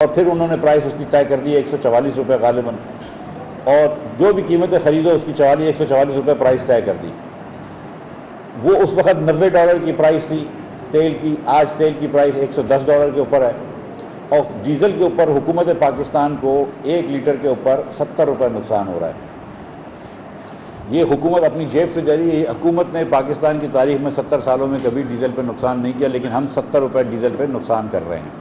اور پھر انہوں نے پرائس اس کی طے کر دی 144 روپے غالباً، اور جو بھی قیمتیں خریدو اس کی 144 روپے پرائس طے کر دی۔ وہ اس وقت $90 کی پرائس تھی تیل کی، آج تیل کی پرائس $110 کے اوپر ہے، اور ڈیزل کے اوپر حکومت پاکستان کو 1 لیٹر کے اوپر 70 روپے نقصان ہو رہا ہے۔ یہ حکومت اپنی جیب سے دے رہی ہے۔ حکومت نے پاکستان کی تاریخ میں 70 سالوں میں کبھی ڈیزل پہ نقصان نہیں کیا، لیکن ہم 70 روپے ڈیزل پہ نقصان کر رہے ہیں۔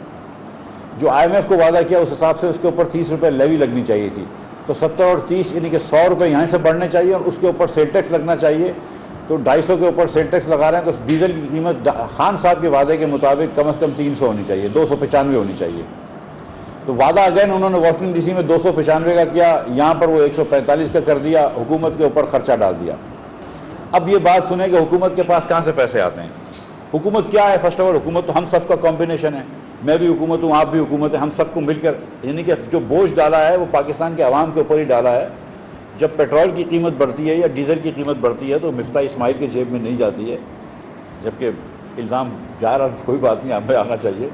جو IMF کو وعدہ کیا اس حساب سے اس کے اوپر 30 روپے لیوی لگنی چاہیے تھی، تو 70 اور 30 یعنی کہ 100 روپے یہاں سے بڑھنے چاہیے، اور اس کے اوپر سیل ٹیکس لگنا چاہیے، تو 250 کے اوپر سیل ٹیکس لگا رہے ہیں، تو ڈیزل کی قیمت خان صاحب کے وعدے کے مطابق کم از کم 300 ہونی چاہیے، 295 ہونی چاہیے۔ تو وعدہ اگین انہوں نے واشنگٹن ڈی سی میں 295 کا کیا، یہاں پر وہ 145 کا کر دیا، حکومت کے اوپر خرچہ ڈال دیا۔ اب یہ بات سنیں کہ حکومت کے پاس کہاں سے پیسے آتے ہیں۔ حکومت کیا ہے؟ فرسٹ آف آل حکومت تو ہم سب کا کمبینیشن ہے، میں بھی حکومت ہوں، آپ بھی حکومت ہے، ہم سب کو مل کر، یعنی کہ جو بوجھ ڈالا ہے وہ پاکستان کے عوام کے اوپر ہی ڈالا ہے۔ جب پیٹرول کی قیمت بڑھتی ہے یا ڈیزل کی قیمت بڑھتی ہے تو مفتاح اسماعیل کے جیب میں نہیں جاتی ہے، جبکہ الزام جا رہا کوئی بات نہیں، ہمیں آنا چاہیے،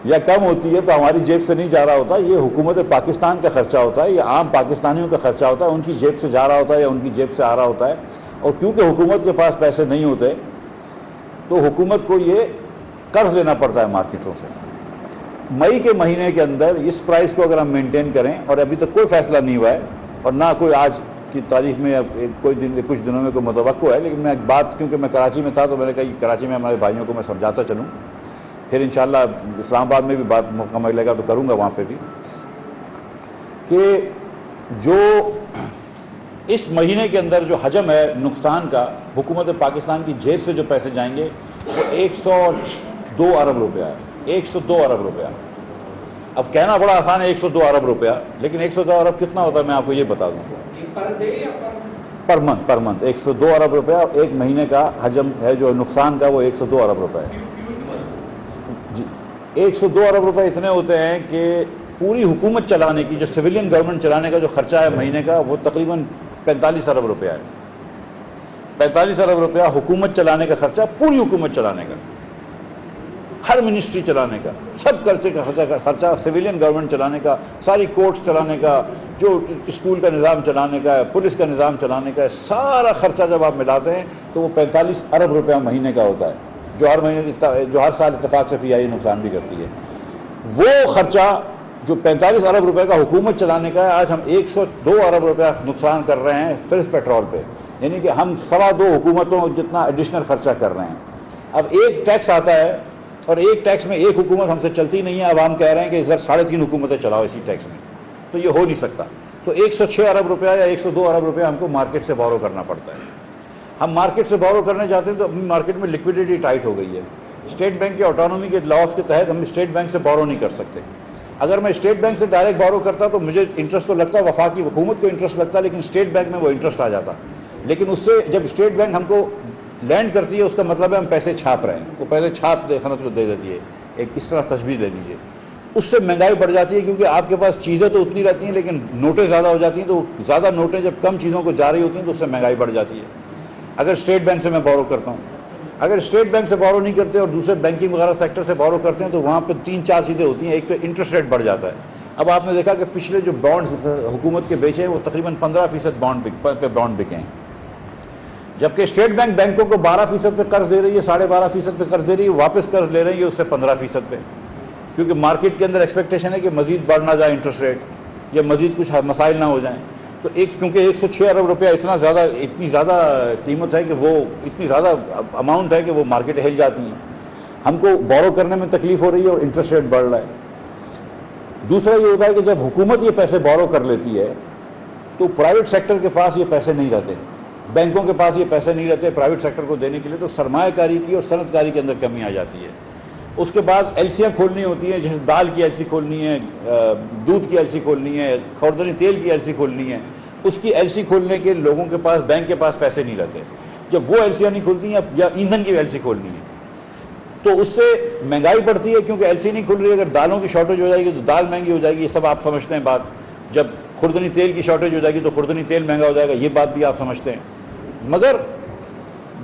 یا کم ہوتی ہے تو ہماری جیب سے نہیں جا رہا ہوتا، یہ حکومت پاکستان کا خرچہ ہوتا ہے، یہ عام پاکستانیوں کا خرچہ ہوتا ہے، ان کی جیب سے جا رہا ہوتا ہے یا ان کی جیب سے آ رہا ہوتا ہے۔ اور کیونکہ حکومت کے پاس پیسے نہیں ہوتے تو حکومت کو یہ قرض لینا پڑتا ہے مارکیٹوں سے۔ مئی کے مہینے کے اندر اس پرائس کو اگر ہم مینٹین کریں، اور ابھی تک کوئی فیصلہ نہیں ہوا ہے اور نہ کوئی آج کی تاریخ میں کچھ دنوں میں کوئی متوقع ہے، لیکن میں ایک بات، کیونکہ میں کراچی میں تھا تو میں نے کہا کہ کراچی میں ہمارے بھائیوں کو میں سمجھاتا چلوں، پھر انشاءاللہ اسلام آباد میں بھی بات موقع ملے گا تو کروں گا وہاں پہ بھی، کہ جو اس مہینے کے اندر جو حجم ہے نقصان کا، حکومت پاکستان کی جیب سے جو پیسے جائیں گے وہ 102 ارب روپیہ ہے، 102 ارب روپیہ۔ اب کہنا بڑا آسان ہے 102 ارب روپیہ، لیکن 102 ارب کتنا ہوتا ہے میں آپ کو یہ بتا دوں، پر منتھ 102 ارب روپیہ ایک مہینے کا حجم ہے جو نقصان کا، وہ 102 ارب روپیہ ہے جی۔ 102 ارب روپے اتنے ہوتے ہیں کہ پوری حکومت چلانے کی، جو سویلین گورنمنٹ چلانے کا جو خرچہ ہے مہینے کا، وہ تقریباً 45 ارب روپیہ ہے۔ 45 ارب روپیہ حکومت چلانے کا خرچہ، پوری حکومت چلانے کا، ہر منسٹری چلانے کا، سب خرچے کا خرچہ سویلین گورنمنٹ چلانے کا، ساری کورٹس چلانے کا، جو اسکول کا نظام چلانے کا ہے، پولیس کا نظام چلانے کا ہے، سارا خرچہ جب آپ ملاتے ہیں تو وہ 45 ارب روپیہ مہینے کا ہوتا ہے، جو ہر سال اتفاق سے PI نقصان بھی کرتی ہے۔ وہ خرچہ جو 45 ارب روپے کا حکومت چلانے کا ہے، آج ہم 102 ارب روپیہ نقصان کر رہے ہیں صرف پیٹرول پہ، یعنی کہ ہم 2.25 حکومتوں جتنا ایڈیشنل خرچہ کر رہے ہیں۔ اب ایک ٹیکس آتا ہے اور ایک ٹیکس میں ایک حکومت ہم سے چلتی نہیں ہے، اب ہم کہہ رہے ہیں کہ ادھر 3.5 حکومتیں چلاؤ اسی ٹیکس میں، تو یہ ہو نہیں سکتا۔ تو 106 ارب روپیہ یا 102 ارب روپیہ ہم کو مارکیٹ سے بورو کرنا پڑتا ہے۔ ہم مارکیٹ سے بورو کرنے جاتے ہیں تو اپنی مارکیٹ میں لیکویڈیٹی ٹائٹ ہو گئی ہے۔ اسٹیٹ بینک کی آٹونومی کے لاز کے تحت ہم اسٹیٹ بینک سے بورو نہیں کر سکتے۔ اگر میں اسٹیٹ بینک سے ڈائریکٹ بورو کرتا تو مجھے انٹرسٹ تو لگتا، وفاقی حکومت کو انٹرسٹ لگتا، لیکن اسٹیٹ بینک میں وہ انٹرسٹ آ جاتا۔ لیکن اس سے جب اسٹیٹ بینک ہم کو لینڈ کرتی ہے، اس کا مطلب ہے ہم پیسے چھاپ رہے ہیں، وہ پیسے چھاپ صنعت کو دے دیتی ہے، ایک اس طرح تشبیہ لے لیجیے۔ اس سے مہنگائی بڑھ جاتی ہے، کیونکہ آپ کے پاس چیزیں تو اتنی رہتی ہیں لیکن نوٹیں زیادہ ہو جاتی ہیں، تو زیادہ نوٹیں جب کم چیزوں کو جاری ہوتی ہیں تو اس سے مہنگائی بڑھ جاتی ہے۔ اگر اسٹیٹ بینک سے میں بورو کرتا ہوں، اگر اسٹیٹ بینک سے بورو نہیں کرتے اور دوسرے بینکنگ وغیرہ سیکٹر سے بورو کرتے ہیں تو وہاں پہ 3-4 چیزیں ہوتی ہیں۔ ایک تو انٹرسٹ ریٹ بڑھ جاتا ہے۔ اب آپ نے دیکھا کہ پچھلے جو بانڈز حکومت کے بیچے ہیں وہ تقریباً 15% بانڈ بکے ہیں، جبکہ اسٹیٹ بینک بینکوں کو 12% پہ قرض دے رہی ہے، 12.5% پہ قرض دے رہی ہے، واپس قرض لے رہی ہے اس سے 15% پہ، کیونکہ مارکیٹ کے اندر ایکسپیکٹیشن ہے کہ مزید بڑھ نہ جائے انٹرسٹ ریٹ، یا مزید کچھ مسائل نہ ہو جائیں۔ تو کیونکہ 106 ارب روپیہ اتنی زیادہ قیمت ہے کہ وہ اتنی زیادہ اماؤنٹ ہے کہ وہ مارکیٹ ہل جاتی ہیں، ہم کو بورو کرنے میں تکلیف ہو رہی ہے اور انٹرسٹ ریٹ بڑھ رہا ہے۔ دوسرا یہ ہوتا ہے کہ جب حکومت یہ پیسے بورو کر لیتی ہے تو پرائیویٹ سیکٹر کے پاس یہ پیسے نہیں رہتے، بینکوں کے پاس یہ پیسے نہیں رہتے پرائیویٹ سیکٹر کو دینے کے لیے، تو سرمایہ کاری کی اور صنعت کاری کے اندر کمی آ جاتی ہے۔ اس کے بعد ایلسیاں کھولنی ہوتی ہیں، جیسے دال کی ایلسی کھولنی ہے، دودھ کی ایلسی کھولنی ہے، خوردنی تیل کی ایلسی کھولنی ہے، اس کی ایلسی کھولنے کے لوگوں کے پاس، بینک کے پاس پیسے نہیں رہتے۔ جب وہ ایلسیاں نہیں کھولتی ہیں یا ایندھن کی ایلسی کھولنی ہے تو اس سے مہنگائی بڑھتی ہے، کیونکہ ایلسی نہیں کھل رہی ہے۔ اگر دالوں کی شارٹیج ہو جائے گی تو دال مہنگی ہو جائے گی، یہ سب آپ سمجھتے ہیں بات۔ جب خوردنی تیل کی شارٹیج ہو جائے گی تو خوردنی تیل مہنگا ہو جائے گا، یہ بات بھی آپ سمجھتے ہیں۔ مگر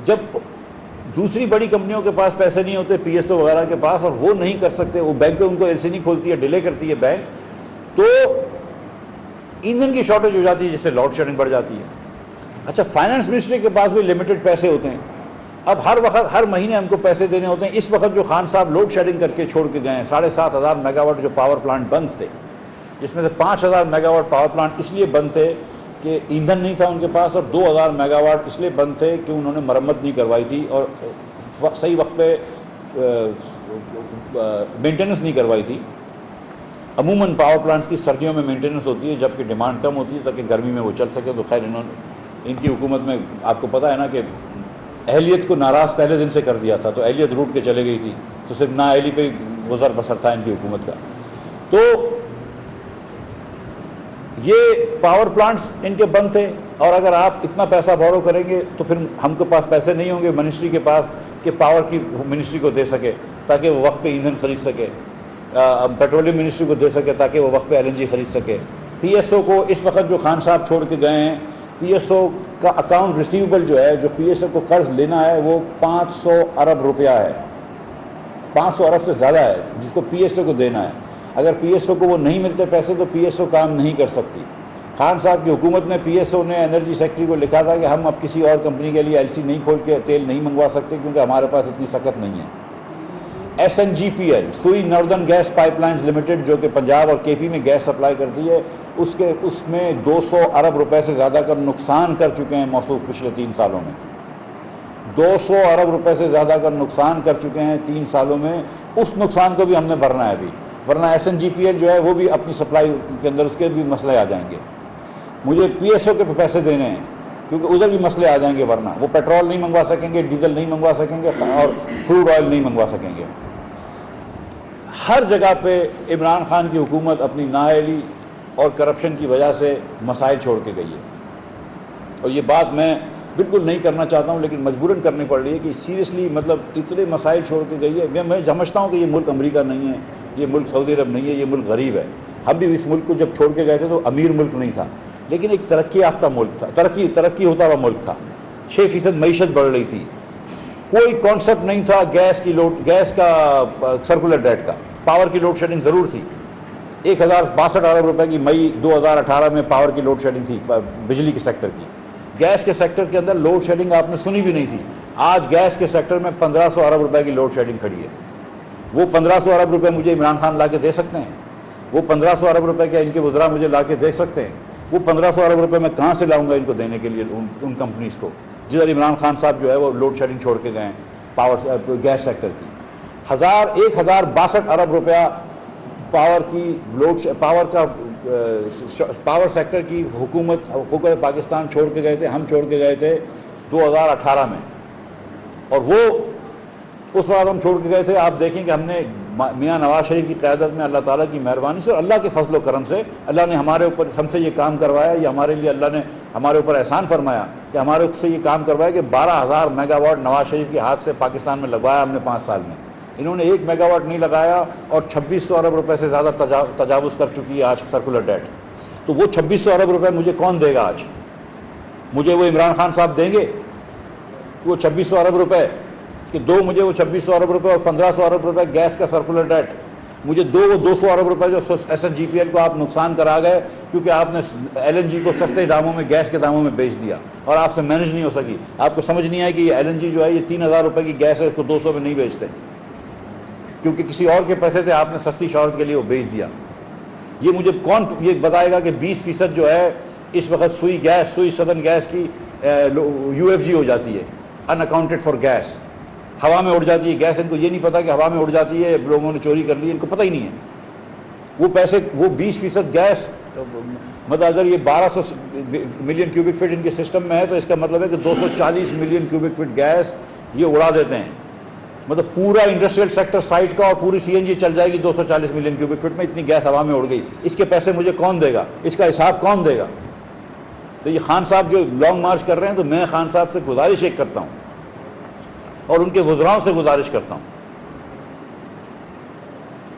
جب دوسری بڑی کمپنیوں کے پاس پیسے نہیں ہوتے پی ایس او وغیرہ کے پاس, اور وہ نہیں کر سکتے, وہ بینکیں ان کو ایل سی نہیں کھولتی ہے, ڈیلے کرتی ہے بینک, تو ایندھن کی شارٹیج ہو جاتی ہے جس سے لوڈ شیڈنگ بڑھ جاتی ہے. اچھا, فائنانس منسٹری کے پاس بھی لمیٹڈ پیسے ہوتے ہیں, اب ہر وقت ہر مہینے ہم کو پیسے دینے ہوتے ہیں. اس وقت جو خان صاحب لوڈ شیڈنگ کر کے چھوڑ کے گئے ہیں 7,500 میگا واٹ جو پاور پلانٹ بند تھے, جس میں سے 5,000 میگا واٹ پاور پلانٹ اس لیے بند تھے کہ ایندھن نہیں تھا ان کے پاس, اور 2,000 میگا واٹ اس لیے بند تھے کہ انہوں نے مرمت نہیں کروائی تھی اور صحیح وقت پہ مینٹیننس نہیں کروائی تھی. عموماً پاور پلانٹس کی سردیوں میں مینٹیننس ہوتی ہے جبکہ ڈیمانڈ کم ہوتی ہے تاکہ گرمی میں وہ چل سکے. تو خیر ان کی حکومت میں آپ کو پتہ ہے نا کہ اہلیت کو ناراض پہلے دن سے کر دیا تھا, تو اہلیت روٹ کے چلے گئی تھی, تو صرف نااہلی پہ گزر بسر تھا ان کی حکومت کا. تو یہ پاور پلانٹس ان کے بند تھے, اور اگر آپ اتنا پیسہ بورو کریں گے تو پھر ہم کے پاس پیسے نہیں ہوں گے منسٹری کے پاس کہ پاور کی منسٹری کو دے سکے تاکہ وہ وقت پہ ایندھن خرید سکے, پیٹرولیم منسٹری کو دے سکے تاکہ وہ وقت پہ ایل این جی خرید سکے. پی ایس او کو اس وقت جو خان صاحب چھوڑ کے گئے ہیں, پی ایس او کا اکاؤنٹ ریسیویبل جو ہے, جو پی ایس او کو قرض لینا ہے وہ 500 ارب روپیہ ہے, 500 ارب سے زیادہ ہے جس کو پی ایس او کو دینا ہے. اگر پی ایس او کو وہ نہیں ملتے پیسے تو پی ایس او کام نہیں کر سکتی. خان صاحب کی حکومت نے پی ایس او نے انرجی سیکٹری کو لکھا تھا کہ ہم اب کسی اور کمپنی کے لیے ایل سی نہیں کھول کے تیل نہیں منگوا سکتے کیونکہ ہمارے پاس اتنی سخت نہیں ہے. S N G P L Sui Northern Gas پائپ لائنز لمیٹڈ جو کہ پنجاب اور کے پی میں گیس سپلائی کرتی ہے, اس میں 200 ارب روپے سے زیادہ کا نقصان کر چکے ہیں موصوف پچھلے 3 سالوں میں. 200 ارب روپے سے زیادہ کا نقصان کر چکے ہیں 3 سالوں میں. اس نقصان کو بھی ہم نے بھرنا ہے ابھی, ورنہ S N G P L جو ہے وہ بھی اپنی سپلائی کے اندر اس کے بھی مسئلے آ جائیں گے. مجھے پی ایس او کے پیسے دینے ہیں کیونکہ ادھر بھی مسئلے آ جائیں گے, ورنہ وہ پیٹرول نہیں منگوا سکیں گے, ڈیزل نہیں منگوا سکیں گے, اور کروڈ آئل نہیں منگوا سکیں گے. ہر جگہ پہ عمران خان کی حکومت اپنی نااہلی اور کرپشن کی وجہ سے مسائل چھوڑ کے گئی ہے, اور یہ بات میں بالکل نہیں کرنا چاہتا ہوں لیکن مجبوراً کرنی پڑ رہی ہے کہ سیریسلی مطلب اتنے مسائل چھوڑ کے گئی ہے. میں سمجھتا ہوں کہ یہ ملک امریکہ نہیں ہے, یہ ملک سعودی عرب نہیں ہے, یہ ملک غریب ہے. ہم بھی اس ملک کو جب چھوڑ کے گئے تھے تو امیر ملک نہیں تھا لیکن ایک ترقی یافتہ ملک تھا, ترقی ہوتا ہوا ملک تھا. 6% معیشت بڑھ رہی تھی, کوئی کانسیپٹ نہیں تھا گیس کا سرکولر ڈیٹ کا. پاور کی لوڈ شیڈنگ ضرور تھی, 1,062 ارب روپے کی مئی 2018 میں پاور کی لوڈ شیڈنگ تھی بجلی کے سیکٹر کی. گیس کے سیکٹر کے اندر لوڈ شیڈنگ آپ نے سنی بھی نہیں تھی. آج گیس کے سیکٹر میں 1,500 ارب روپے کی لوڈ شیڈنگ کھڑی ہے. وہ 1,500 ارب روپے مجھے عمران خان لا کے دے سکتے ہیں؟ وہ 1,500 ارب روپے کے ان کے وزراء مجھے لا کے دے سکتے ہیں؟ وہ 1,500 ارب روپے میں کہاں سے لاؤں گا ان کو دینے کے لیے ان کمپنیز کو جدھر عمران خان صاحب جو ہے وہ لوڈ شیڈنگ چھوڑ کے گئے ہیں پاور گیس سیکٹر کی. 1,062 ارب روپیہ پاور سیکٹر کی حکومت پاکستان چھوڑ کے گئے تھے, ہم چھوڑ کے گئے تھے 2018 میں, اور وہ اس وقت ہم چھوڑ کے گئے تھے. آپ دیکھیں کہ ہم نے میاں نواز شریف کی قیادت میں اللہ تعالیٰ کی مہربانی سے اور اللہ کے فضل و کرم سے اللہ نے ہمارے اوپر ہم سے یہ کام کروایا. یہ ہمارے لیے اللہ نے ہمارے اوپر احسان فرمایا کہ ہمارے اوپر سے یہ کام کروایا کہ 12,000 میگا واٹ نواز شریف کے ہاتھ سے پاکستان میں لگوایا ہم نے 5 سال میں. انہوں نے 1 میگا واٹ نہیں لگایا اور 2,600 ارب روپے سے زیادہ تجاوز کر چکی ہے آج سرکولر ڈیٹ. تو وہ 2,600 ارب روپے مجھے کون دے گا آج؟ مجھے وہ عمران خان صاحب دیں گے وہ 2,600 ارب روپے کہ دو مجھے وہ 2,600 ارب روپے اور 1,500 ارب روپے گیس کا سرکولر ڈیٹ مجھے دو. وہ 200 ارب روپے جو S N G P L کو آپ نقصان کرا گئے کیونکہ آپ نے ایل این جی کو سستے داموں میں گیس کے داموں میں بیچ دیا اور آپ سے مینج نہیں ہو سکی. آپ کو سمجھ نہیں آئی کہ یہ ایل این جی جو ہے یہ 3,000 روپے کی گیس ہے, اس کو 200 میں نہیں بیچتے کیونکہ کسی اور کے پیسے تھے, آپ نے سستی شہرت کے لیے وہ بیچ دیا. یہ مجھے کون یہ بتائے گا کہ 20% جو ہے اس وقت سوئی سدن گیس کی یو ایف جی ہو جاتی ہے, ان اکاؤنٹڈ فار گیس, ہوا میں اڑ جاتی ہے گیس. ان کو یہ نہیں پتا کہ ہوا میں اڑ جاتی ہے, لوگوں نے چوری کر لی, ان کو پتہ ہی نہیں ہے. وہ پیسے وہ 20% گیس مطلب اگر یہ 1200 ملین کیوبک فٹ ان کے سسٹم میں ہے تو اس کا مطلب ہے کہ 240 ملین کیوبک فٹ گیس یہ اڑا دیتے ہیں. مطلب پورا انڈسٹریل سیکٹر سائٹ کا اور پوری سی این جی چل جائے گی 240 ملین کیوبک فٹ میں. اتنی گیس ہوا میں اڑ گئی, اس کے پیسے مجھے کون دے گا؟ اس کا حساب کون دے گا؟ تو یہ خان صاحب جو لانگ مارچ کر رہے ہیں تو میں خان صاحب سے گزارش ایک کرتا ہوں اور ان کے وزراؤں سے گزارش کرتا ہوں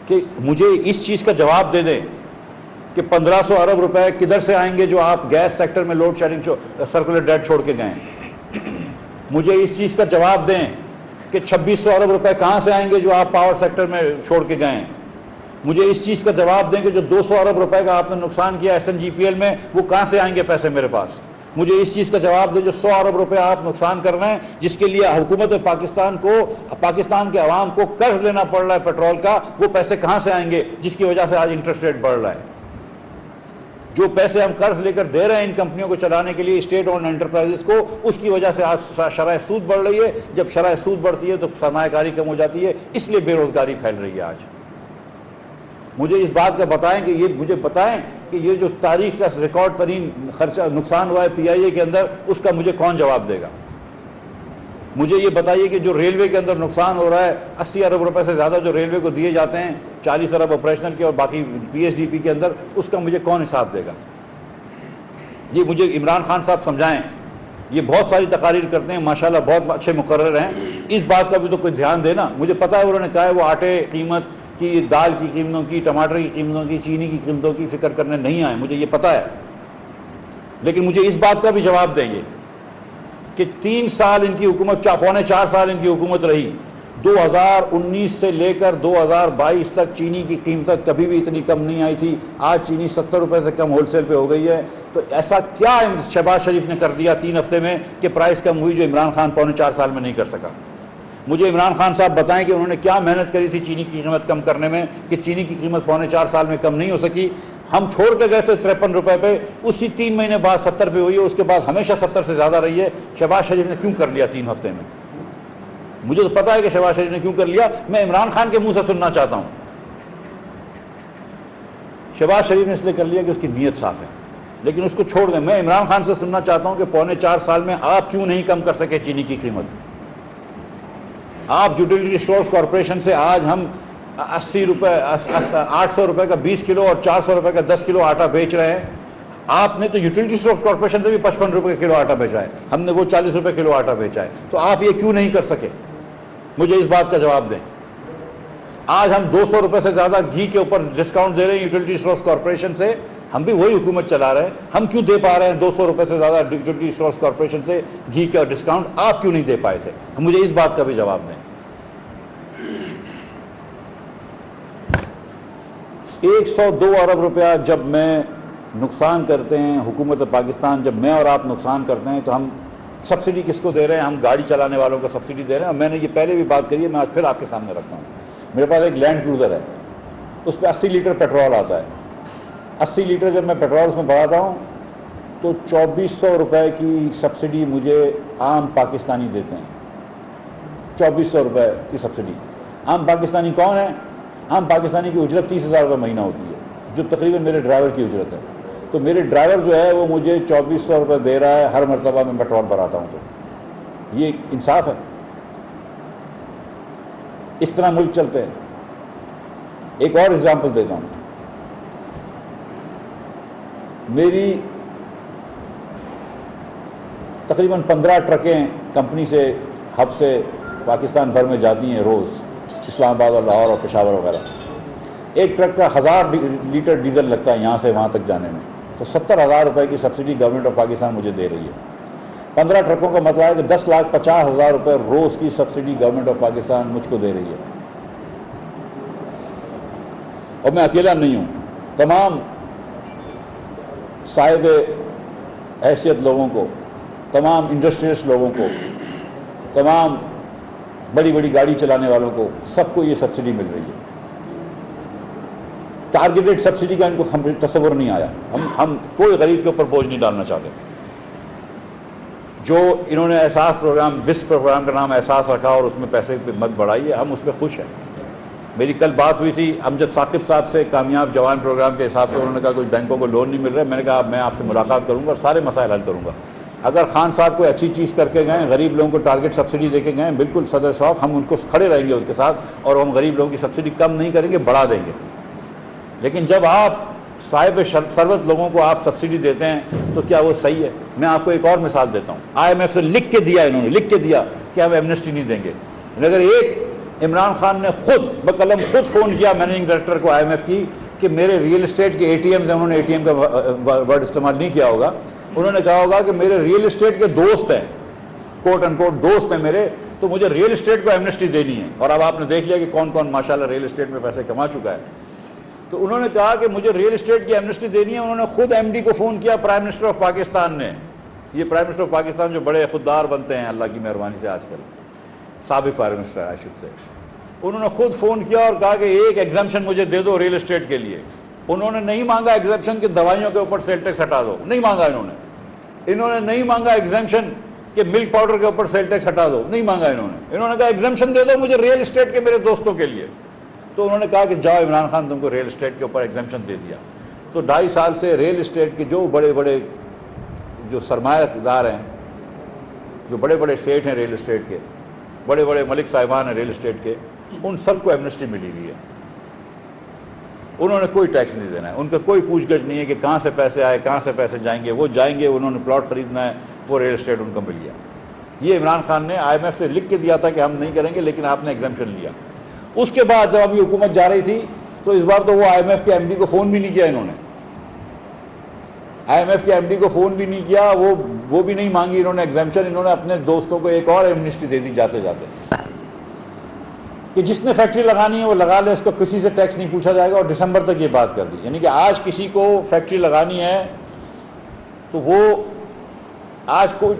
کہ مجھے اس چیز کا جواب دے دیں کہ 1,500 ارب روپے کدھر سے آئیں گے جو آپ گیس سیکٹر میں لوڈ شیڈنگ سرکولر ڈیٹ چھوڑ کے گئے ہیں. مجھے اس چیز کا جواب دیں کہ 2600 ارب روپے کہاں سے آئیں گے جو آپ پاور سیکٹر میں چھوڑ کے گئے ہیں. مجھے اس چیز کا جواب دیں کہ جو 200 ارب روپے کا آپ نے نقصان کیا SNGPL میں وہ کہاں سے آئیں گے پیسے میرے پاس. مجھے اس چیز کا جواب دیں جو 100 ارب روپے آپ نقصان کر رہے ہیں جس کے لیے حکومت پاکستان کو, پاکستان کے عوام کو قرض لینا پڑ رہا ہے پیٹرول کا, وہ پیسے کہاں سے آئیں گے جس کی وجہ سے آج انٹرسٹ ریٹ بڑھ رہا ہے. جو پیسے ہم قرض لے کر دے رہے ہیں ان کمپنیوں کو چلانے کے لیے, اسٹیٹ اونڈ انٹرپرائزز کو, اس کی وجہ سے آج شرح سود بڑھ رہی ہے. جب شرح سود بڑھتی ہے تو سرمایہ کاری کم ہو جاتی ہے, اس لیے بے روزگاری پھیل رہی ہے. آج مجھے اس بات کا بتائیں کہ مجھے بتائیں کہ یہ جو تاریخ کا ریکارڈ ترین خرچہ نقصان ہوا ہے PIA کے اندر, اس کا مجھے کون جواب دے گا. مجھے یہ بتائیے کہ جو ریلوے کے اندر نقصان ہو رہا ہے 80 ارب روپے سے زیادہ جو ریلوے کو دیے جاتے ہیں, 40 ارب آپریشنل کے اور باقی PSDP کے اندر, اس کا مجھے کون حساب دے گا. یہ مجھے عمران خان صاحب سمجھائیں. یہ بہت ساری تقاریر کرتے ہیں ماشاءاللہ, بہت اچھے مقرر ہیں, اس بات کا بھی تو کوئی دھیان دینا. مجھے پتہ ہے انہوں نے کہا ہے وہ آٹے قیمت کی, دال کی قیمتوں کی, ٹماٹر کی قیمتوں کی, چینی کی قیمتوں کی فکر کرنے نہیں آئے, مجھے یہ پتہ ہے. لیکن مجھے اس بات کا بھی جواب دیں گے کہ 3 سال ان کی حکومت, پونے 4 سال ان کی حکومت رہی, 2019 سے لے کر 2022 تک چینی کی قیمت کبھی بھی اتنی کم نہیں آئی تھی. آج چینی 70 روپے سے کم ہول سیل پہ ہو گئی ہے. تو ایسا کیا شہباز شریف نے کر دیا 3 ہفتے میں کہ پرائس کم ہوئی جو عمران خان پونے 4 سال میں نہیں کر سکا. مجھے عمران خان صاحب بتائیں کہ انہوں نے کیا محنت کری تھی چینی کی قیمت کم کرنے میں کہ چینی کی قیمت پونے 4 سال میں کم نہیں ہو سکی. ہم چھوڑ کے گئے تھے 53 روپے پہ, اسی 3 مہینے بعد 70 پہ ہوئی ہے, اس کے بعد ہمیشہ 70 سے زیادہ رہی ہے. شہباز شریف نے کیوں کر لیا 3 ہفتے میں؟ مجھے تو پتا ہے کہ شہباز شریف نے کیوں کر لیا. میں عمران خان کے منہ سے سننا چاہتا ہوں. شہباز شریف نے اس لیے کر لیا کہ اس کی نیت صاف ہے, لیکن اس کو چھوڑ دیں. میں عمران خان سے سننا چاہتا ہوں کہ پونے 4 سال میں آپ کیوں نہیں کم کر سکے چینی کی قیمت. آپ یوٹیلیٹی اسٹورز کارپوریشن سے آج ہم 80 روپے 800 روپے کا 20 کلو اور 400 روپے کا 10 کلو آٹا بیچ رہے ہیں. آپ نے تو یوٹیلیٹی اسٹورز کارپوریشن سے بھی 55 روپے کلو آٹا بیچا ہے, ہم نے وہ 40 روپے کلو آٹا بیچا ہے. تو آپ یہ کیوں نہیں کر سکے؟ مجھے اس بات کا جواب دیں. آج ہم 200 روپے سے زیادہ گھی کے اوپر ڈسکاؤنٹ دے رہے ہیں یوٹیلیٹی اسٹورز کارپوریشن سے, ہم بھی وہی حکومت چلا رہے ہیں. ہم کیوں دے پا رہے ہیں 200 روپے سے زیادہ یوٹیلیٹی اسٹورز کارپوریشن سے گھی کا ڈسکاؤنٹ, آپ کیوں نہیں دے پائے تھے؟ مجھے اس بات کا بھی جواب دیں. 102 ارب روپیہ جب میں نقصان کرتے ہیں حکومت پاکستان, جب میں اور آپ نقصان کرتے ہیں تو ہم سبسڈی کس کو دے رہے ہیں؟ ہم گاڑی چلانے والوں کو سبسڈی دے رہے ہیں. اور میں نے یہ پہلے بھی بات کری ہے, میں آج پھر آپ کے سامنے رکھتا ہوں. میرے پاس ایک لینڈ کروزر ہے, اس پہ 80 لیٹر پیٹرول آتا ہے. 80 لیٹر جب میں پیٹرول اس میں بڑھاتا ہوں تو 2400 روپے کی سبسڈی مجھے عام پاکستانی دیتے ہیں. 2400 روپے کی سبسڈی. عام پاکستانی کون ہے؟ عام پاکستانی کی اجرت 30,000 روپے مہینہ ہوتی ہے, جو تقریباً میرے ڈرائیور کی اجرت ہے. تو میرے ڈرائیور جو ہے وہ مجھے 2400 روپے دے رہا ہے ہر مرتبہ میں پیٹرول بھراتا ہوں. تو یہ انصاف ہے؟ اس طرح ملک چلتے ہیں. ایک اور اگزامپل دیتا ہوں. میری تقریباً 15 ٹرکیں کمپنی سے ہب سے پاکستان بھر میں جاتی ہیں روز, اسلام آباد اور لاہور اور پشاور وغیرہ. ایک ٹرک کا 1000 لیٹر ڈیزل لگتا ہے یہاں سے وہاں تک جانے میں. تو 70,000 روپے کی سبسڈی گورنمنٹ آف پاکستان مجھے دے رہی ہے. 15 ٹرکوں کا مطلب ہے کہ 10,50,000 روپے روز کی سبسڈی گورنمنٹ آف پاکستان مجھ کو دے رہی ہے. اور میں اکیلا نہیں ہوں, تمام صاحب حیثیت لوگوں کو, تمام انڈسٹریلسٹ لوگوں کو, تمام بڑی بڑی گاڑی چلانے والوں کو, سب کو یہ سبسڈی مل رہی ہے. ٹارگیٹڈ سبسڈی کا ان کو تصور نہیں آیا. ہم کوئی غریب کے اوپر بوجھ نہیں ڈالنا چاہتے. جو انہوں نے احساس پروگرام, بس پروگرام کا نام احساس رکھا اور اس میں پیسے پہ مت بڑھائی ہے, ہم اس پہ خوش ہیں. میری کل بات ہوئی تھی امجد ثاقب صاحب سے, کامیاب جوان پروگرام کے حساب سے. انہوں نے کہا کوئی بینکوں کو لون نہیں مل رہا ہے. میں نے کہا میں آپ سے ملاقات کروں گا اور سارے مسائل حل کروں گا. اگر خان صاحب کوئی اچھی چیز کر کے گئے, غریب لوگوں کو ٹارگیٹ سبسڈی دے کے گئے, بالکل صدر شوق, ہم ان کو کھڑے رہیں گے اس کے ساتھ, اور ہم غریب لوگوں کی سبسڈی کم نہیں کریں گے, بڑھا دیں گے. لیکن جب آپ صاحب ثروت لوگوں کو آپ سبسڈی دیتے ہیں تو کیا وہ صحیح ہے؟ میں آپ کو ایک اور مثال دیتا ہوں. IMF سے لکھ کے دیا, انہوں نے لکھ کے دیا کہ ہم ایمنسٹی نہیں دیں گے. اگر ایک عمران خان نے خود بقلم خود فون کیا مینیجنگ ڈائریکٹر کو IMF کی کہ میرے ریئل اسٹیٹ کے ATMs ہیں, انہوں نے ATM کا ورڈ استعمال نہیں کیا ہوگا, انہوں نے کہا ہوگا کہ میرے ریئل اسٹیٹ کے دوست ہیں, کوٹ ان کوٹ دوست ہیں میرے, تو مجھے ریئل اسٹیٹ کو ایمنسٹی دینی ہے. اور اب آپ نے دیکھ لیا کہ کون کون ماشاءاللہ ریئل اسٹیٹ میں پیسے کما چکا ہے. تو انہوں نے کہا کہ مجھے ریئل اسٹیٹ کی ایمنسٹی دینی ہے. انہوں نے خود ایم ڈی کو فون کیا, پرائم منسٹر آف پاکستان نے. یہ پرائم منسٹر آف پاکستان جو بڑے خوددار بنتے ہیں اللہ کی مہربانی سے آج کل, سابق prime minister I should say, انہوں نے خود فون کیا اور کہا کہ ایک ایگزمپشن مجھے دے دو ریئل اسٹیٹ کے لیے. انہوں نے نہیں مانگا ایگزمپشن کہ دوائیوں کے اوپر سیل ٹیکس ہٹا دو, نہیں مانگا انہوں نے نہیں مانگا ایگزمپشن کہ ملک پاؤڈر کے اوپر سیل ٹیکس ہٹا دو, نہیں مانگا انہوں نے کہا ایگزمپشن دے دو مجھے ریئل اسٹیٹ کے میرے دوستوں کے لیے. تو انہوں نے کہا کہ جاؤ عمران خان تم کو ریئل اسٹیٹ کے اوپر ایگزمپشن دے دیا. تو 2.5 سال سے ریئل اسٹیٹ کے جو بڑے بڑے جو سرمایہ دار ہیں, جو بڑے بڑے سیٹ ہیں ریئل اسٹیٹ کے, بڑے بڑے ملک صاحبان ہیں ریئل اسٹیٹ کے, ان سب کو ایمنسٹی ملی ہوئی ہے. انہوں نے کوئی ٹیکس نہیں دینا ہے, ان کا کوئی پوچھ گچھ نہیں ہے کہ کہاں سے پیسے آئے کہاں سے پیسے جائیں گے. وہ جائیں گے, انہوں نے پلاٹ خریدنا ہے, وہ ریئل اسٹیٹ ان کو مل گیا. یہ عمران خان نے آئی ایم ایف سے لکھ کے دیا تھا کہ ہم نہیں کریں گے, لیکن آپ نے ایگزمپشن لیا. اس کے بعد جب ابھی حکومت جا رہی تھی تو اس بار تو وہ آئی ایم ایف کے ایم ڈی کو فون بھی نہیں کیا انہوں نے, آئی ایم ایف کے ایم ڈی کو فون بھی نہیں کیا, وہ بھی نہیں مانگی انہوں نے ایگزمپشن. انہوں نے اپنے دوستوں کو ایک اور ایمنسٹی دے دی جاتے جاتے کہ جس نے فیکٹری لگانی ہے وہ لگا لے, اس کو کسی سے ٹیکس نہیں پوچھا جائے گا. اور دسمبر تک یہ بات کر دی, یعنی کہ آج کسی کو فیکٹری لگانی ہے تو وہ آج کو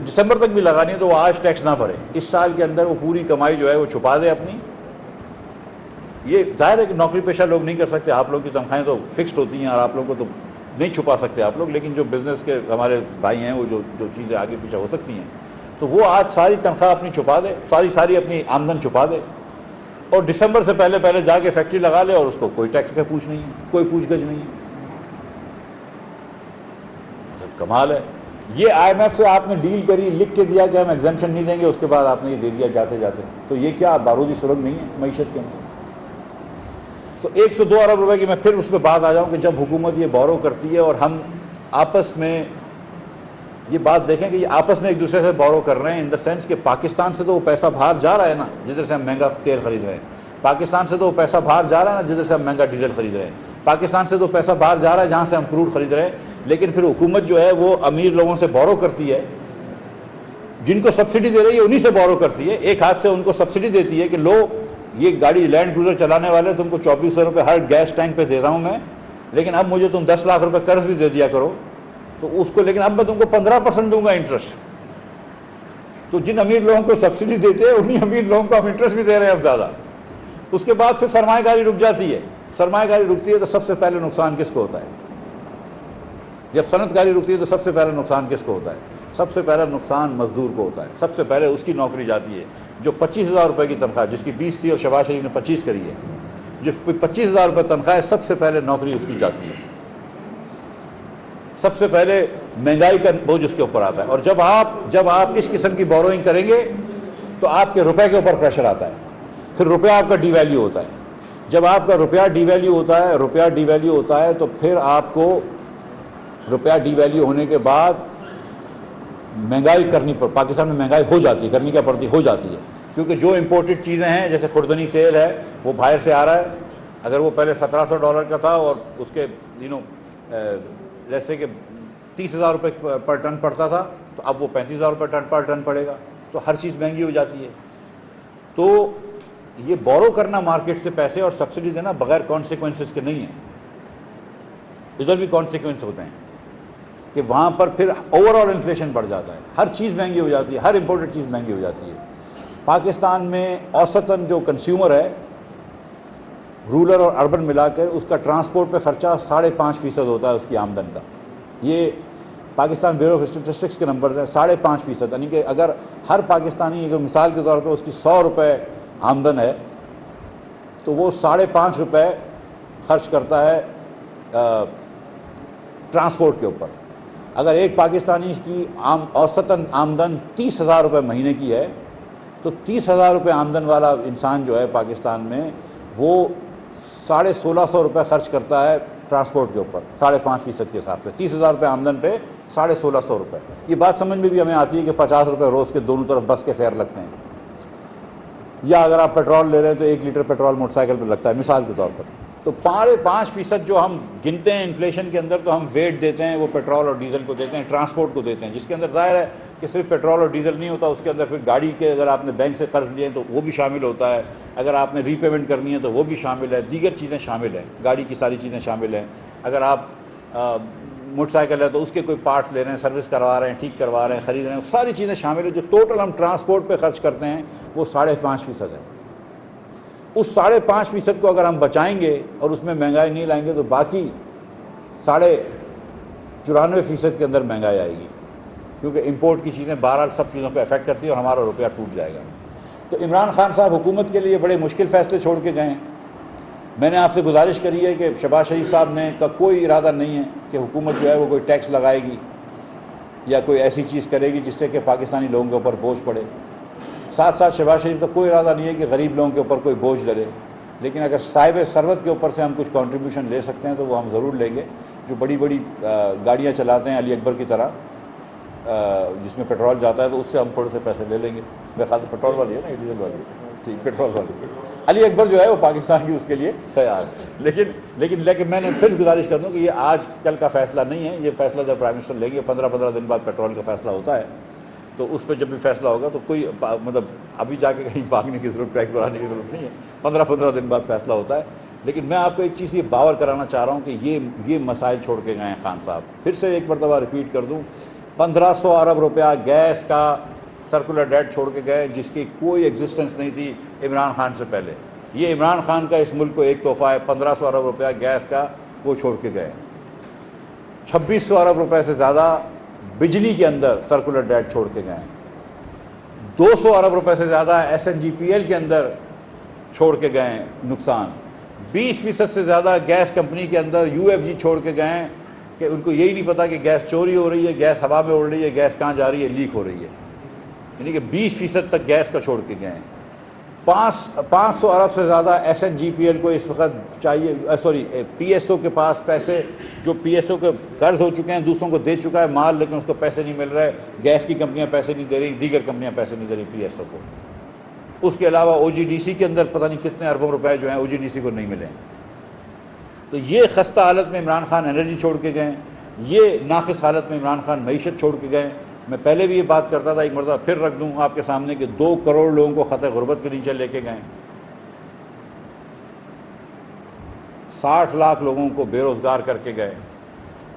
دسمبر تک بھی لگانی ہے تو وہ آج ٹیکس نہ بھرے. اس سال کے اندر وہ پوری کمائی جو ہے وہ چھپا دے اپنی. یہ ظاہر ہے کہ نوکری پیشہ لوگ نہیں کر سکتے, آپ لوگوں کی تنخواہیں تو فکسڈ ہوتی ہیں اور آپ لوگوں کو تو نہیں چھپا سکتے آپ لوگ, لیکن جو بزنس کے ہمارے بھائی ہیں وہ جو چیزیں آگے پیچھے ہو سکتی ہیں تو وہ آج ساری تنخواہ اپنی چھپا دے, ساری اپنی آمدن چھپا دے, اور دسمبر سے پہلے جا کے فیکٹری لگا لے, اور اس کو کوئی ٹیکس کا پوچھ نہیں ہے, کوئی پوچھ گچھ نہیں ہے. مطلب کمال ہے. یہ آئی ایم ایف سے آپ نے ڈیل کری, لکھ کے دیا کہ ہم ایگزمپشن نہیں دیں گے, اس کے بعد آپ نے یہ دے دیا جاتے جاتے. تو یہ کیا بارودی سرنگ نہیں ہے معیشت کے اندر؟ تو 102 ارب روپے کی میں پھر اس پہ بات آ جاؤں کہ جب حکومت یہ بورو کرتی ہے اور ہم آپس میں یہ بات دیکھیں کہ یہ آپس میں ایک دوسرے سے بورو کر رہے ہیں, ان دا سینس کہ پاکستان سے تو وہ پیسہ باہر جا رہا ہے نا جدھر سے ہم مہنگا تیل خرید رہے ہیں, پاکستان سے تو وہ پیسہ باہر جا رہا ہے نا جدھر سے ہم مہنگا ڈیزل خرید رہے ہیں, پاکستان سے تو پیسہ باہر جا رہا ہے جہاں سے ہم کروڈ خرید رہے ہیں. لیکن پھر حکومت جو ہے وہ امیر لوگوں سے بورو کرتی ہے, جن کو سبسڈی دے رہی ہے انہی سے بورو کرتی ہے. ایک ہاتھ سے ان کو سبسڈی دیتی ہے کہ لو یہ گاڑی لینڈ کروزر چلانے والے تم کو 2400 روپے ہر گیس ٹینک پہ دے رہا ہوں میں, لیکن اب مجھے تم 10 لاکھ روپے قرض بھی دے دیا کرو تو اس کو, لیکن اب میں تم کو 15% دوں گا انٹرسٹ. تو جن امیر لوگوں کو سبسڈی دیتے ہیں انہی امیر لوگوں کو ہم انٹرسٹ بھی دے رہے ہیں اب زیادہ. اس کے بعد پھر سرمایہ کاری رک جاتی ہے. سرمایہ کاری رکتی ہے تو سب سے پہلے نقصان کس کو ہوتا ہے؟ جب صنعت کاری رکتی ہے تو سب سے پہلے نقصان کس کو ہوتا ہے؟ سب سے پہلا نقصان مزدور کو ہوتا ہے. سب سے پہلے اس کی نوکری جاتی ہے جو 25,000 روپے کی تنخواہ, جس کی 20 تھی اور شہباز شریف نے 25 کری ہے, جو 25,000 روپے تنخواہ ہے, سب سے پہلے نوکری اس کی جاتی ہے. سب سے پہلے مہنگائی کا بوجھ اس کے اوپر آتا ہے. اور جب آپ اس قسم کی بوروئنگ کریں گے تو آپ کے روپے کے اوپر پریشر آتا ہے, پھر روپیہ آپ کا ڈی ویلیو ہوتا ہے. جب آپ کا روپیہ ڈی ویلیو ہوتا ہے تو پھر آپ کو روپیہ ڈی ویلیو ہونے کے بعد مہنگائی کرنی پاکستان میں مہنگائی ہو جاتی ہے, کرنی کیا پڑتی ہو جاتی ہے, کیونکہ جو امپورٹڈ چیزیں ہیں جیسے خوردنی تیل ہے وہ باہر سے آ رہا ہے. اگر وہ پہلے $1700 کا تھا اور اس کے جیسے کہ 30,000 روپے پر ٹن پڑتا تھا تو اب وہ 35,000 روپے پر ٹن پڑے گا, تو ہر چیز مہنگی ہو جاتی ہے. تو یہ بورو کرنا مارکیٹ سے پیسے اور سبسڈی دینا بغیر کانسیکوینسز کے نہیں ہیں, ادھر بھی کانسیکوینس ہوتے ہیں کہ وہاں پر پھر اوور آل انفلیشن بڑھ جاتا ہے, ہر چیز مہنگی ہو جاتی ہے, ہر امپورٹڈ چیز مہنگی ہو جاتی ہے. پاکستان میں اوسطاً جو کنزیومر ہے رورل اور اربن ملا کر, اس کا ٹرانسپورٹ پہ خرچہ 5.5% ہوتا ہے اس کی آمدن کا. یہ پاکستان بیورو آف اسٹیٹسٹکس کے نمبر ہیں, 5.5%. یعنی کہ اگر ہر پاکستانی اگر مثال کے طور پہ اس کی 100 روپے آمدن ہے تو وہ 5.5 روپے خرچ کرتا ہے ٹرانسپورٹ کے اوپر. اگر ایک پاکستانی کی اوسطاً آمدن 30,000 روپے مہینے کی ہے تو 30,000 روپے آمدن والا انسان جو ہے پاکستان میں وہ 1,650 روپے خرچ کرتا ہے ٹرانسپورٹ کے اوپر 5.5% کے حساب سے. 30,000 روپے آمدن پہ 1,650 روپے. یہ بات سمجھ میں بھی ہمیں آتی ہے کہ 50 روپے روز کے دونوں طرف بس کے فیئر لگتے ہیں, یا اگر آپ پیٹرول لے رہے ہیں تو 1 لیٹر پیٹرول موٹر سائیکل پہ لگتا ہے مثال کے طور پر. تو 5.5% جو ہم گنتے ہیں انفلیشن کے اندر, تو ہم ویٹ دیتے ہیں وہ پیٹرول اور ڈیزل کو دیتے ہیں, ٹرانسپورٹ کو دیتے ہیں, جس کے اندر ظاہر ہے کہ صرف پیٹرول اور ڈیزل نہیں ہوتا، اس کے اندر پھر گاڑی کے اگر آپ نے بینک سے قرض لیے ہیں تو وہ بھی شامل ہوتا ہے، اگر آپ نے ری پیمنٹ کرنی ہے تو وہ بھی شامل ہے، دیگر چیزیں شامل ہیں، گاڑی کی ساری چیزیں شامل ہیں، اگر آپ موٹر سائیکل ہے تو اس کے کوئی پارٹس لے رہے ہیں، سروس کروا رہے ہیں، ٹھیک کروا رہے ہیں، خرید رہے ہیں، ساری چیزیں شامل ہیں۔ جو ٹوٹل ہم ٹرانسپورٹ پہ خرچ کرتے ہیں وہ 5.5% ہے۔ اس 5.5% کو اگر ہم بچائیں گے اور اس میں مہنگائی نہیں لائیں گے تو باقی 94.5% کے اندر مہنگائی آئے گی، کیونکہ امپورٹ کی چیزیں بہرحال سب چیزوں پہ افیکٹ کرتی ہیں اور ہمارا روپیہ ٹوٹ جائے گا۔ تو عمران خان صاحب حکومت کے لیے بڑے مشکل فیصلے چھوڑ کے گئے ہیں۔ میں نے آپ سے گزارش کری ہے کہ شہباز شریف صاحب نے کا کوئی ارادہ نہیں ہے کہ حکومت جو ہے وہ کوئی ٹیکس لگائے گی یا کوئی ایسی چیز کرے گی جس سے کہ پاکستانی لوگوں کے اوپر بوجھ پڑے۔ ساتھ ساتھ شہباز شریف کا کوئی ارادہ نہیں ہے کہ غریب لوگوں کے اوپر کوئی بوجھ ڈلے، لیکن اگر صاحب ثروت کے اوپر سے ہم کچھ کنٹریبیوشن لے سکتے ہیں تو وہ ہم ضرور لیں گے۔ جو بڑی بڑی گاڑیاں چلاتے ہیں علی اکبر کی طرح جس میں پیٹرول جاتا ہے تو اس سے ہم تھوڑے سے پیسے لے لیں گے۔ میرے خیال سے پیٹرول والی ہے نا، ڈیزل والی ہے، ٹھیک پیٹرول والی۔ علی اکبر جو ہے وہ پاکستان کی اس کے لیے تیار ہے، لیکن میں نے پھر گزارش کر دوں کہ یہ آج کل کا فیصلہ نہیں ہے، یہ فیصلہ جب پرائم منسٹر لیں گے 15 دن بعد پیٹرول کا فیصلہ ہوتا ہے، تو اس پہ جب بھی فیصلہ ہوگا تو کوئی مطلب ابھی جا کے کہیں بھاگنے کی ضرورت، ٹیکس بڑھانے کی ضرورت نہیں ہے، 15 دن بعد فیصلہ ہوتا ہے۔ لیکن میں آپ کو ایک چیز یہ باور کرانا چاہ رہا ہوں کہ یہ مسائل چھوڑ کے گئے ہیں خان صاحب۔ پھر سے ایک مرتبہ ریپیٹ کر دوں، 1500 ارب روپیہ گیس کا سرکولر ڈیٹ چھوڑ کے گئے جس کی کوئی ایگزسٹنس نہیں تھی عمران خان سے پہلے۔ یہ عمران خان کا اس ملک کو ایک تحفہ ہے، 1500 ارب روپیہ گیس کا وہ چھوڑ کے گئے۔ 2600 ارب روپے سے زیادہ بجلی کے اندر سرکولر ڈیٹ چھوڑ کے گئے، 200 ارب روپے سے زیادہ SNGPL کے اندر چھوڑ کے گئے نقصان، 20% سے زیادہ گیس کمپنی کے اندر UFG چھوڑ کے گئے کہ ان کو یہی نہیں پتا کہ گیس چوری ہو رہی ہے، گیس ہوا میں اڑ رہی ہے، گیس کہاں جا رہی ہے، لیک ہو رہی ہے، یعنی کہ 20% تک گیس کا چھوڑ کے گئے ہیں۔ 500 ارب سے زیادہ SNGPL کو اس وقت چاہیے، PSO کے پاس پیسے، جو PSO کے قرض ہو چکے ہیں، دوسروں کو دے چکا ہے مال لیکن اس کو پیسے نہیں مل رہے، گیس کی کمپنیاں پیسے نہیں دے رہی، دیگر کمپنیاں پیسے نہیں دے رہی PSO کو۔ اس کے علاوہ OGDC کے اندر پتہ نہیں کتنے اربوں روپے جو ہیں OGDC کو نہیں ملے ہیں۔ تو یہ خستہ حالت میں عمران خان انرجی چھوڑ کے گئے، یہ ناقص حالت میں عمران خان معیشت چھوڑ کے گئے۔ میں پہلے بھی یہ بات کرتا تھا، ایک مرتبہ پھر رکھ دوں آپ کے سامنے کہ 2 کروڑ لوگوں کو خط غربت کے نیچے لے کے گئے، 60 لاکھ لوگوں کو بے روزگار کر کے گئے،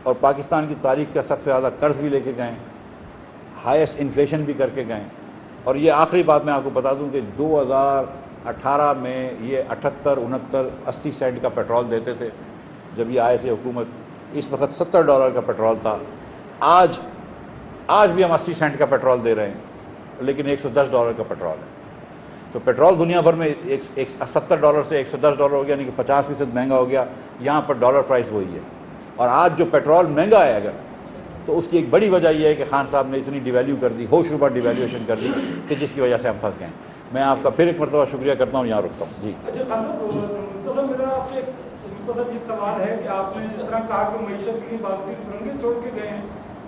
اور پاکستان کی تاریخ کا سب سے زیادہ قرض بھی لے کے گئے، ہائیسٹ انفلیشن بھی کر کے گئے۔ اور یہ آخری بات میں آپ کو بتا دوں کہ 2018 میں یہ 78 69 80 سینٹ کا پیٹرول دیتے تھے جب یہ آئے تھے حکومت، اس وقت $70 کا پیٹرول تھا۔ آج بھی ہم 80 سینٹ کا پیٹرول دے رہے ہیں لیکن $110 کا پیٹرول ہے۔ تو پیٹرول دنیا بھر میں $70 سے $110 ہو گیا، یعنی کہ 50% مہنگا ہو گیا۔ یہاں پر ڈالر پرائس وہی ہے، اور آج جو پیٹرول مہنگا ہے اگر تو اس کی ایک بڑی وجہ یہ ہے کہ خان صاحب نے اتنی ڈیویلیو کر دی، ہوش ربا ڈیویلیویشن کر دی کہ جس کی وجہ سے ہم پھنس گئے۔ میں آپ کا پھر ایک مرتبہ شکریہ کرتا ہوں، یہاں رکتا ہوں۔ جی اچھا خان صاحب، میرا آپ سے یہ سوال ہے کہ آپ نے جس طرح کہا کہ معیشت کی باقی فرنگیں چھوڑ کے گئے ہیں،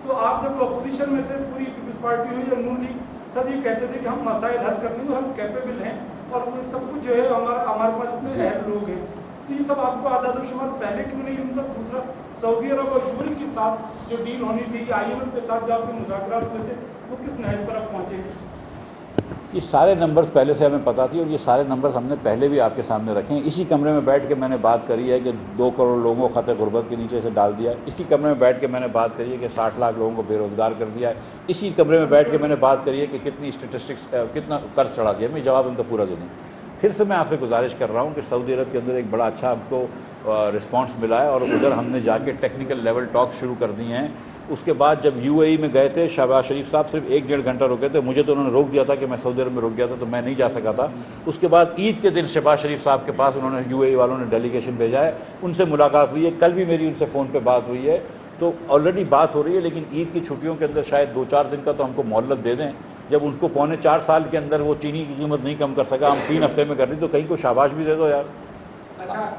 تو آپ جب اپوزیشن میں تھے، پوری پیپلز پارٹی ہوئی یا نون لیگ، سب یہ کہتے تھے کہ ہم مسائل حل کرنے میں ہم کیپیبل ہیں اور وہ سب کچھ جو ہے ہمارے پاس اتنے اہم لوگ ہیں۔ تو یہ سب آپ کو اعداد و شمار پہلے کیوں نہیں مطلب دوسرا سعودی عرب اور یورپ کے ساتھ جو ڈیل ہونی تھی، IMF کے ساتھ جو آپ کے مذاکرات ہوئے تھے، وہ کس نہج پر آپ پہنچے تھے؟ یہ سارے نمبرز پہلے سے ہمیں پتہ تھی، اور یہ سارے نمبرز ہم نے پہلے بھی آپ کے سامنے رکھے ہیں۔ اسی کمرے میں بیٹھ کے میں نے بات کری ہے کہ 2 کروڑ لوگوں کو خط غربت کے نیچے سے ڈال دیا ہے۔ اسی کمرے میں بیٹھ کے میں نے بات کری ہے کہ 60 لاکھ لوگوں کو بے روزگار کر دیا ہے۔ اسی کمرے میں بیٹھ کے میں نے بات کری ہے کہ کتنی اسٹیٹسٹکس، کتنا قرض چڑھا دیا۔ میں جواب ان کا پورا دے دوں۔ پھر سے میں آپ سے گزارش کر رہا ہوں کہ سعودی عرب کے اندر ایک بڑا اچھا ہم کو رسپانس ملا ہے، اور ادھر ہم نے جا کے ٹیکنیکل لیول ٹاک شروع کر دی ہیں۔ اس کے بعد جب UAE میں گئے تھے، شہباز شریف صاحب صرف 1-1.5 گھنٹہ رکے تھے، مجھے تو انہوں نے روک دیا تھا کہ میں سعودی عرب میں رک گیا تھا تو میں نہیں جا سکا تھا۔ اس کے بعد عید کے دن شہباز شریف صاحب کے پاس انہوں نے UAE والوں نے ڈیلیگیشن بھیجا ہے، ان سے ملاقات ہوئی ہے، کل بھی میری ان سے فون پہ بات ہوئی ہے۔ تو آلریڈی بات ہو رہی ہے، لیکن عید کی چھٹیوں کے اندر شاید 2-4 دن کا تو ہم کو مہلت دے دیں۔ جب ان کو 3.25 سال کے اندر وہ چینی کی قیمت نہیں کم کر سکا، ہم 3 ہفتے میں کر دیں، تو کہیں کو شاباش بھی دے دو یار۔ اچھا